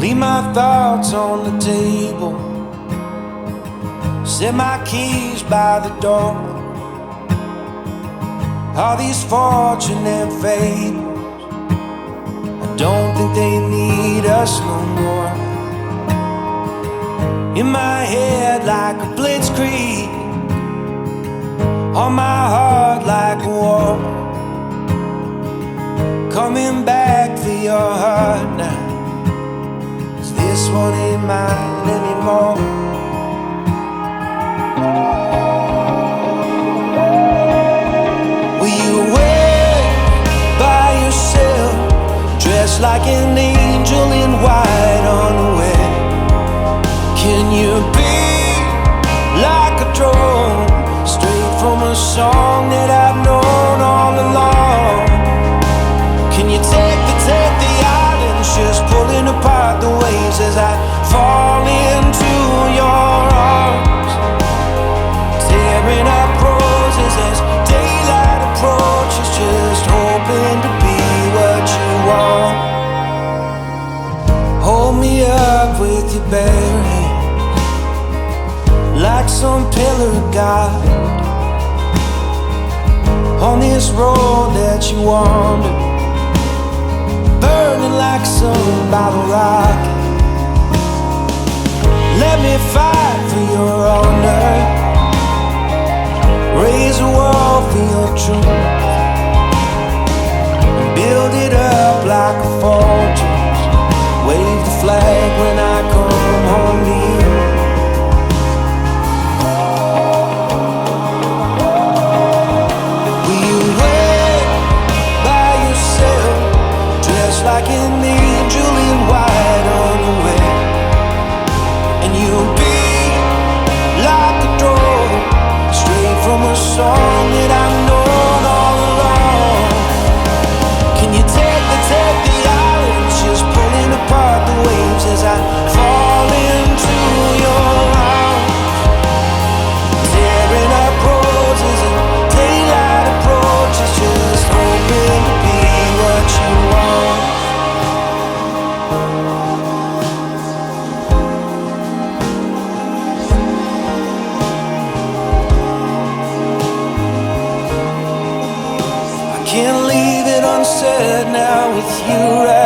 Leave my thoughts on the table, set my keys by the door. All these fortunate fables, I don't think they need us no more. In my head like a blitzkrieg, on my heart like a war. Coming back for your heart now, 'cause this one ain't mine anymore. Will you wait by yourself, dressed like an angel in white unaware? Can you be like a drone, straight from a song that I've known all along? Can you take the islands, just pulling apart the waves as I fall into your arms, tearing up roses as daylight approaches, just hoping to be what you want. Hold me up with your bare hands, like some pillar of God, on this road that you wander, burning like some bottle rocket. Let me fight for your honor, raise a wall for your truth, build it up like a fortress, wave the flag when I come home to you. Will you wait by yourself, dressed like an angel in white unaware? And you'll be like a drone, straight from a song that I've known all along. Can you take the islands, just pulling apart the waves as I fall into your arms, tearing up roses and daylight approaches, just hoping to be what you want. Can't leave it unsaid now with you right